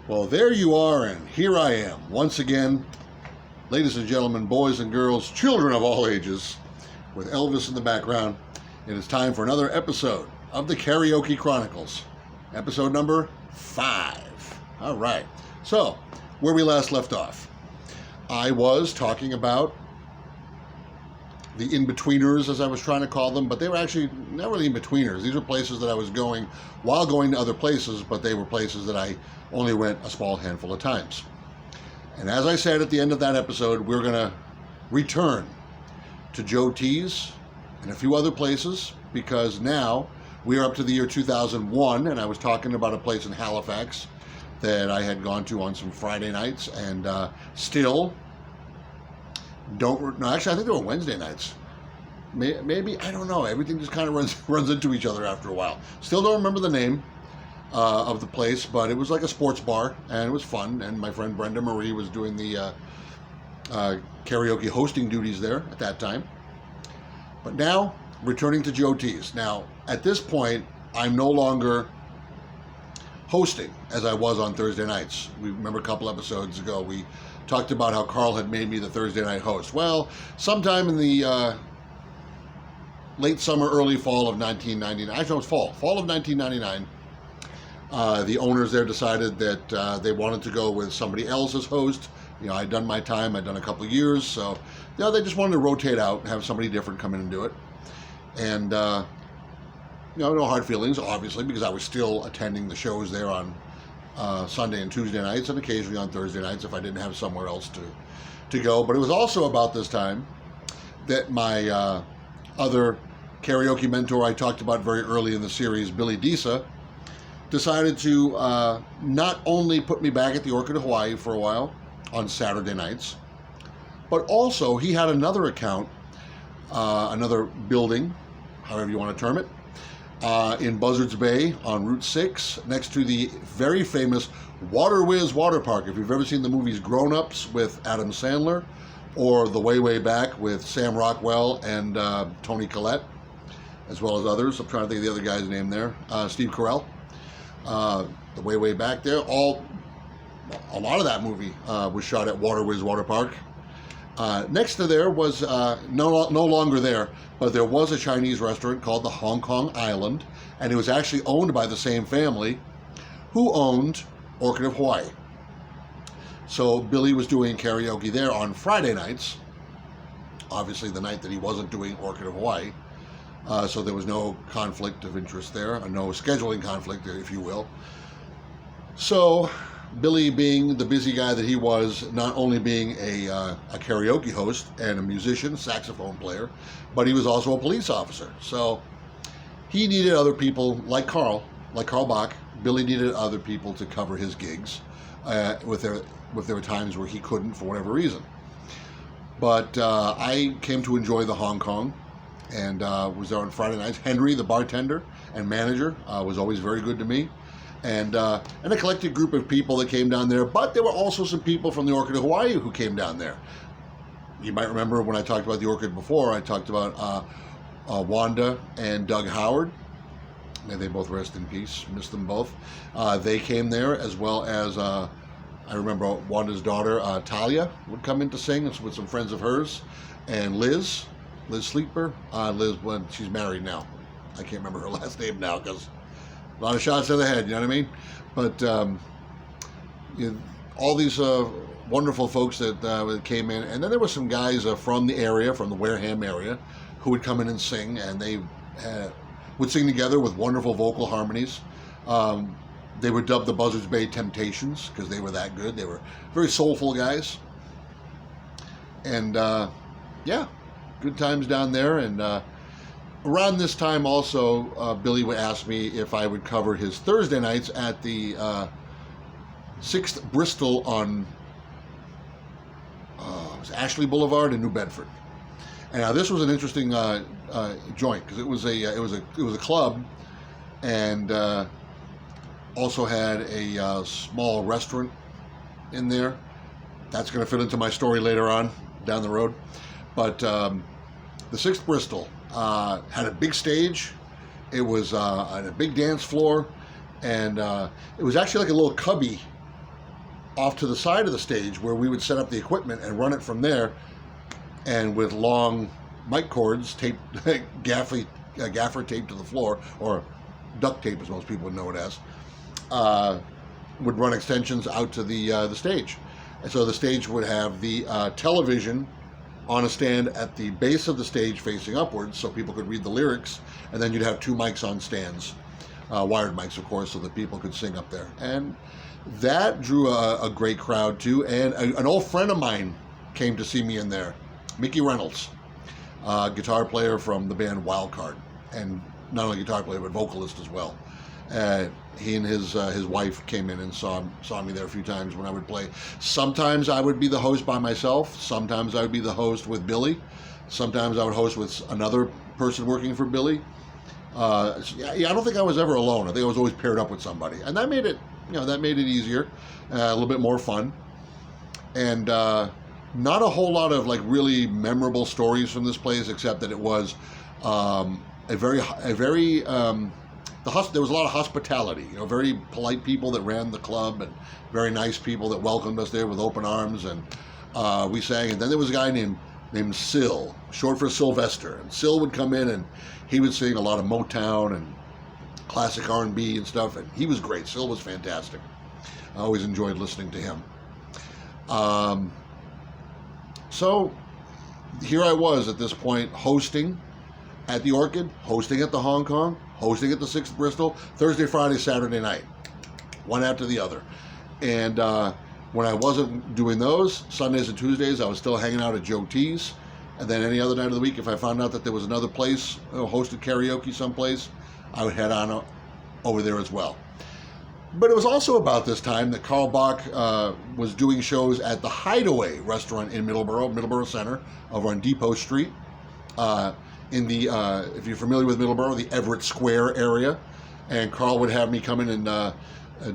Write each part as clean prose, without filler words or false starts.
Well, there you are, and here I am, once again, ladies and gentlemen, boys and girls, children of all ages, with Elvis in the background. It is time for another episode of the Karaoke Chronicles, episode number 5. All right, so where we last left off, I was talking about the in-betweeners, as I was trying to call them, but they were actually not really in-betweeners. These were places that I was going while going to other places, but they were places that I only went a small handful of times. And as I said at the end of that episode, we're going to return to Joe T's and a few other places, because now we are up to the year 2001, and I was talking about a place in Halifax that I had gone to on some Friday nights, and still don't, no, actually I think they were Wednesday nights. Maybe, I don't know, everything just kind of runs into each other after a while. Still don't remember the name of the place, but it was like a sports bar, and it was fun, and my friend Brenda Marie was doing the karaoke hosting duties there at that time. But now, returning to Joe T's. Now, at this point, I'm no longer hosting as I was on Thursday nights. We remember a couple episodes ago, we talked about how Carl had made me the Thursday night host. Well, sometime in the late summer, early fall of 1999, actually it was fall of 1999, the owners there decided that they wanted to go with somebody else as host. You know, I'd done my time, I'd done a couple of years, so you know, they just wanted to rotate out and have somebody different come in and do it. And you know, no hard feelings, obviously, because I was still attending the shows there on Sunday and Tuesday nights, and occasionally on Thursday nights if I didn't have somewhere else to go. But it was also about this time that my other karaoke mentor I talked about very early in the series, Billy Disa, decided to not only put me back at the Orchid of Hawaii for a while on Saturday nights, but also he had another account, another building, however you want to term it, in Buzzards Bay on Route 6, next to the very famous Water Whiz Water Park. If you've ever seen the movies Grown Ups with Adam Sandler, or The Way, Way Back with Sam Rockwell and Toni Collette, as well as others. I'm trying to think of the other guy's name there. Steve Carell. The Way, Way Back there. A lot of that movie was shot at Water Whiz Water Park. Next to there was, no longer there, but there was a Chinese restaurant called the Hong Kong Island, and it was actually owned by the same family who owned Orchid of Hawaii. So Billy was doing karaoke there on Friday nights, obviously the night that he wasn't doing Orchid of Hawaii, so there was no conflict of interest there, no scheduling conflict, if you will. So Billy, being the busy guy that he was, not only being a karaoke host and a musician, saxophone player, but he was also a police officer. So he needed other people like Carl Bach. Billy needed other people to cover his gigs with their times where he couldn't for whatever reason. But I came to enjoy the Hong Kong and was there on Friday nights. Henry, the bartender and manager, was always very good to me. And a collected group of people that came down there, but there were also some people from the Orchid of Hawaii who came down there. You might remember when I talked about the Orchid before, I talked about Wanda and Doug Howard. May they both rest in peace, miss them both. They came there, as well as, I remember Wanda's daughter, Talia, would come in to sing with some friends of hers, and Liz Sleeper, Liz, when she's married now. I can't remember her last name now, because a lot of shots to the head, you know what I mean? But you know, all these wonderful folks that came in, and then there were some guys from the area, from the Wareham area, who would come in and sing, and they would sing together with wonderful vocal harmonies. They were dubbed the Buzzards Bay Temptations because they were that good. They were very soulful guys. And yeah, good times down there. And around this time also, Billy would ask me if I would cover his Thursday nights at the 6th Bristol on it was Ashley Boulevard in New Bedford. And now this was an interesting joint, because it was a club, and also had a small restaurant in there. That's going to fit into my story later on down the road. But the 6th Bristol had a big stage. It was on a big dance floor, and it was actually like a little cubby off to the side of the stage where we would set up the equipment and run it from there, and with long mic cords taped, gaffer taped to the floor, or duct tape as most people would know it as, would run extensions out to the stage. And so the stage would have the television on a stand at the base of the stage facing upwards so people could read the lyrics, and then you'd have 2 mics on stands, wired mics of course, so that people could sing up there. And that drew a great crowd too, and an old friend of mine came to see me in there, Mickey Reynolds, guitar player from the band Wildcard, and not only guitar player but vocalist as well. He and his wife came in and saw me there a few times when I would play. Sometimes I would be the host by myself. Sometimes I would be the host with Billy. Sometimes I would host with another person working for Billy. I don't think I was ever alone. I think I was always paired up with somebody, and that made it easier, a little bit more fun, and not a whole lot of like really memorable stories from this place, except that it was there was a lot of hospitality, very polite people that ran the club, and very nice people that welcomed us there with open arms, and we sang. And then there was a guy named Sil, short for Sylvester, and Sil would come in and he would sing a lot of Motown and classic R&B and stuff, and he was great. Sil was fantastic. I always enjoyed listening to him. So here I was at this point, hosting at the Orchid, hosting at the Hong Kong, hosting at the 6th Bristol, Thursday, Friday, Saturday night, one after the other. And when I wasn't doing those, Sundays and Tuesdays, I was still hanging out at Joe T's. And then any other night of the week, if I found out that there was another place, hosted karaoke someplace, I would head on over there as well. But it was also about this time that Carl Bach was doing shows at the Hideaway restaurant in Middleborough Center, over on Depot Street. In the, if you're familiar with Middleborough, the Everett Square area. And Carl would have me come in and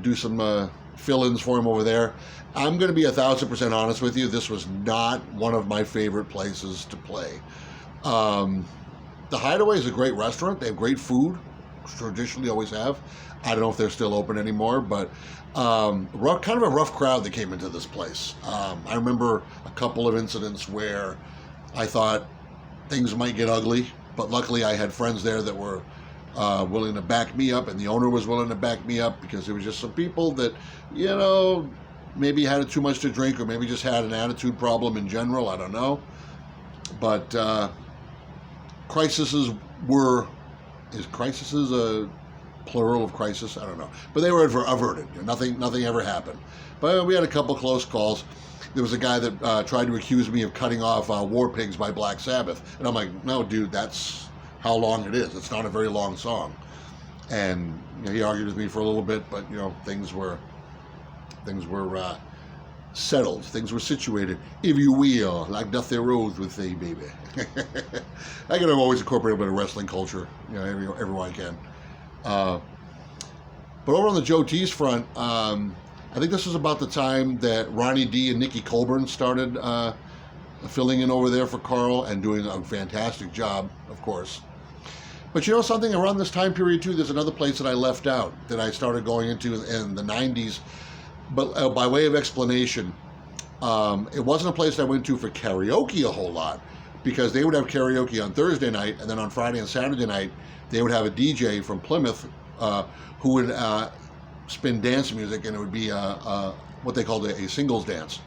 do some fill-ins for him over there. I'm going to be 1,000% honest with you. This was not one of my favorite places to play. The Hideaway is a great restaurant. They have great food. Traditionally always have. I don't know if they're still open anymore, but kind of a rough crowd that came into this place. I remember a couple of incidents where I thought things might get ugly, but luckily I had friends there that were willing to back me up, and the owner was willing to back me up, because there was just some people that, maybe had too much to drink, or maybe just had an attitude problem in general. I don't know. But crises is crises a plural of crisis? I don't know. But they were averted. Nothing ever happened. But we had a couple close calls. There was a guy that tried to accuse me of cutting off War Pigs by Black Sabbath. And I'm like, no, dude, that's how long it is. It's not a very long song. And he argued with me for a little bit, but things were settled. Things were situated, if you will, like Doth Their Rose would say, baby. I could have always incorporated a bit of wrestling culture, everyone I can. But over on the Joe T's front, I think this was about the time that Ronnie D and Nikki Colburn started filling in over there for Carl, and doing a fantastic job, of course. But something, around this time period too, there's another place that I left out that I started going into in the 90s. But by way of explanation, it wasn't a place I went to for karaoke a whole lot, because they would have karaoke on Thursday night, and then on Friday and Saturday night, they would have a DJ from Plymouth who would spin dance music, and it would be what they called a singles dance.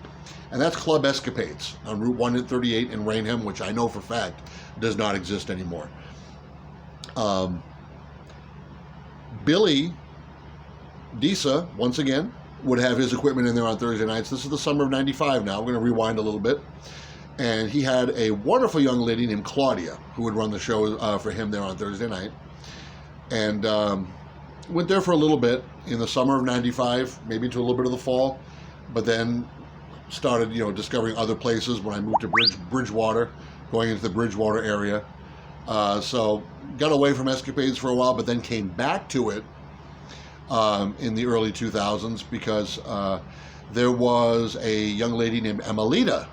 And that's Club Escapades on Route 138 in Rainham, which I know for fact does not exist anymore. Billy Disa, once again, would have his equipment in there on Thursday nights. This is the summer of '95 now. We're going to rewind a little bit. And he had a wonderful young lady named Claudia who would run the show for him there on Thursday night. And went there for a little bit in the summer of '95, maybe into a little bit of the fall, but then started, discovering other places when I moved to Bridgewater, going into the Bridgewater area. So got away from Escapades for a while, but then came back to it in the early 2000s, because there was a young lady named Emelita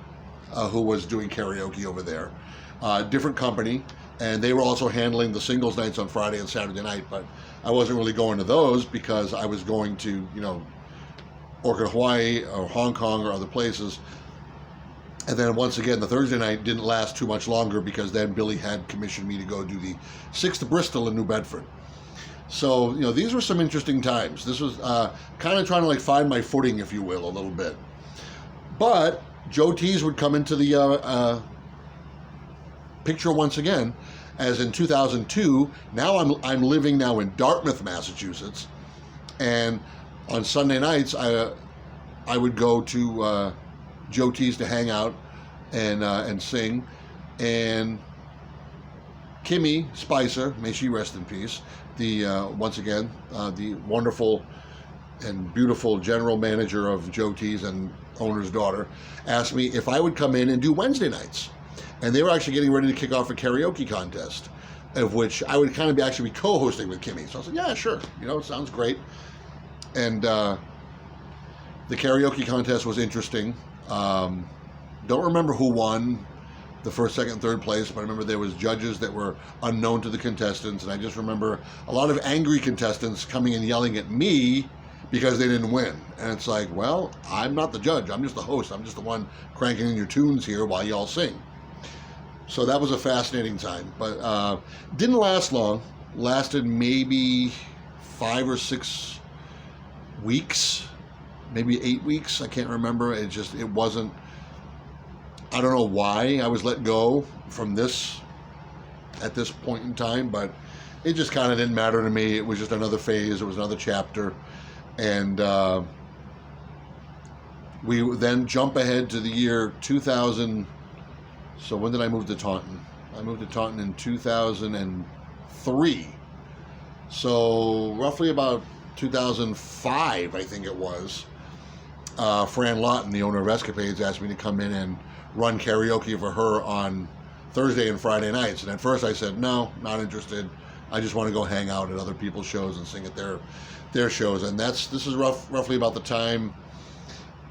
who was doing karaoke over there. Different company, and they were also handling the singles nights on Friday and Saturday night, but I wasn't really going to those because I was going to, or Hawaii or Hong Kong or other places. And then once again, the Thursday night didn't last too much longer because then Billy had commissioned me to go do the 6th to Bristol in New Bedford. So, these were some interesting times. This was kind of trying to find my footing, if you will, a little bit. But Joe Tease would come into the picture once again, as in 2002. Now I'm living now in Dartmouth, Massachusetts, and on Sunday nights I would go to Joe Tease to hang out and sing, and Kimmy Spicer, may she rest in peace, the once again the wonderful and beautiful general manager of Joe Tease and owner's daughter, asked me if I would come in and do Wednesday nights, and they were actually getting ready to kick off a karaoke contest, of which I would kind of actually be co-hosting with Kimmy. So I said, yeah, sure, it sounds great. And the karaoke contest was interesting. Don't remember who won the first, second, third place, but I remember there was judges that were unknown to the contestants, and I just remember a lot of angry contestants coming and yelling at me because they didn't win. And it's like, well, I'm not the judge, I'm just the host, I'm just the one cranking in your tunes here while y'all sing. So that was a fascinating time, but didn't last long. Lasted maybe 5 or 6 weeks, maybe 8 weeks, I can't remember. It wasn't, I don't know why I was let go from this at this point in time, but it just kind of didn't matter to me. It was just another phase, it was another chapter. And we then jump ahead to the year 2000. So when did I move to Taunton? I moved to Taunton in 2003. So roughly about 2005, I think it was. Fran Lawton, the owner of Escapades, asked me to come in and run karaoke for her on Thursday and Friday nights. And at first I said, no, not interested. I just want to go hang out at other people's shows and sing at their shows. And this is roughly about the time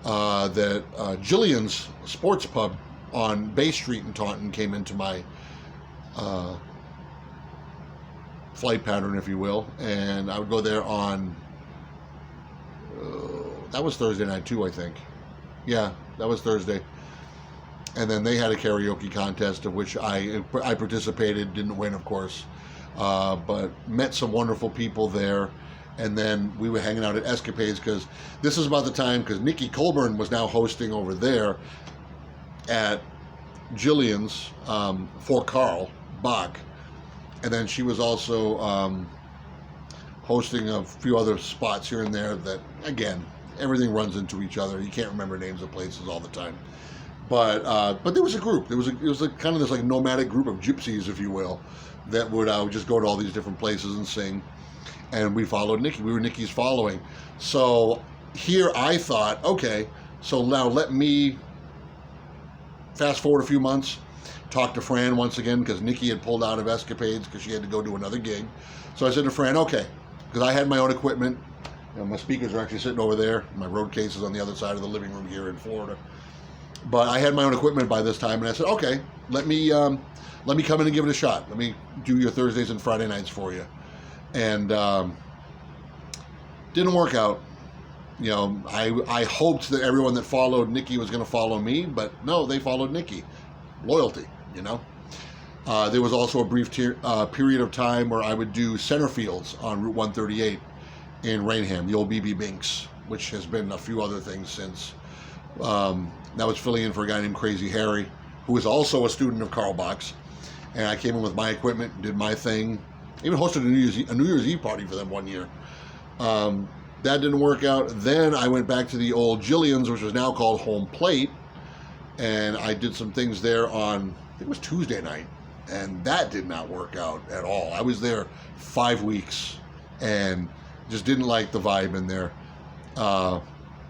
that Jillian's Sports Pub on Bay Street in Taunton came into my flight pattern, if you will. And I would go there on, that was Thursday night too, I think. Yeah, that was Thursday. And then they had a karaoke contest of which I participated, didn't win, of course, but met some wonderful people there. And then we were hanging out at Escapades because this is about the time, because Nikki Colburn was now hosting over there at Jillian's for Carl Bach. And then she was also hosting a few other spots here and there that, again, everything runs into each other. You can't remember names of places all the time. But there was a group. It was kind of this nomadic group of gypsies, if you will, that would just go to all these different places and sing. And we followed Nikki. We were Nikki's following. So here I thought, okay, so now let me fast forward a few months, talk to Fran once again, because Nikki had pulled out of Escapades because she had to go do another gig. So I said to Fran, okay, because I had my own equipment. My speakers are actually sitting over there. My road case is on the other side of the living room here in Florida. But I had my own equipment by this time, and I said, okay, let me come in and give it a shot. Let me do your Thursdays and Friday nights for you. And didn't work out. I hoped that everyone that followed Nikki was going to follow me, but no, they followed Nikki. Loyalty, There was also a brief period of time where I would do center fields on Route 138 in Rainham, the old BB Binks, which has been a few other things since. That was filling in for a guy named Crazy Harry, who was also a student of Carl Bach's. And I came in with my equipment, did my thing, even hosted a New Year's Eve party for them one year. That didn't work out. Then I went back to the old Jillian's, which was now called Home Plate, and I did some things there on, I think it was Tuesday night, and that did not work out at all. I was there 5 weeks and just didn't like the vibe in there.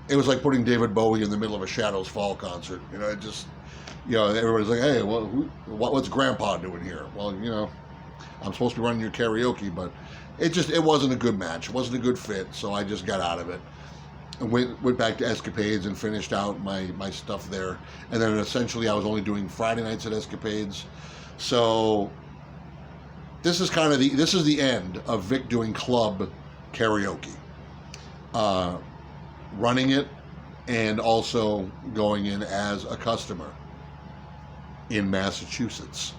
It was like putting David Bowie in the middle of a Shadows Fall concert. Everybody's like, hey, well, what's Grandpa doing here? Well, I'm supposed to be running your karaoke, but it wasn't a good match. It wasn't a good fit, so I just got out of it. And went back to Escapades and finished out my stuff there. And then essentially I was only doing Friday nights at Escapades. So this is the end of Vic doing club karaoke. running it and also going in as a customer in Massachusetts.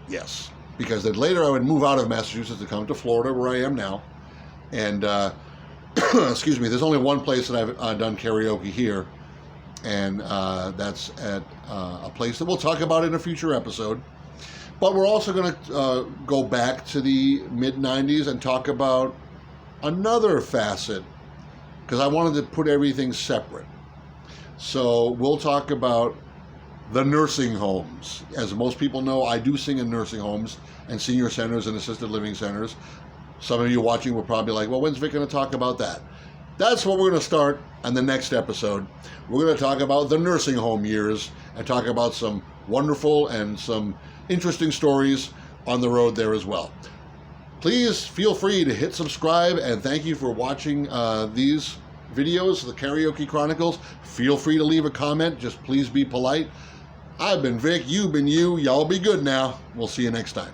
Yes, because then later I would move out of Massachusetts to come to Florida, where I am now. And excuse me, there's only one place that I've done karaoke here, and that's at a place that we'll talk about in a future episode. But we're also going to go back to the mid-90s and talk about another facet, because I wanted to put everything separate. So we'll talk about the nursing homes. As most people know, I do sing in nursing homes and senior centers and assisted living centers. Some of you watching will probably be like, well, when's Vic going to talk about that? That's what we're going to start on the next episode. We're going to talk about the nursing home years and talk about some wonderful and some interesting stories on the road there as well. Please feel free to hit subscribe, and thank you for watching these videos, the Karaoke Chronicles. Feel free to leave a comment. Just please be polite. I've been Vic, you've been you. Y'all be good now. We'll see you next time.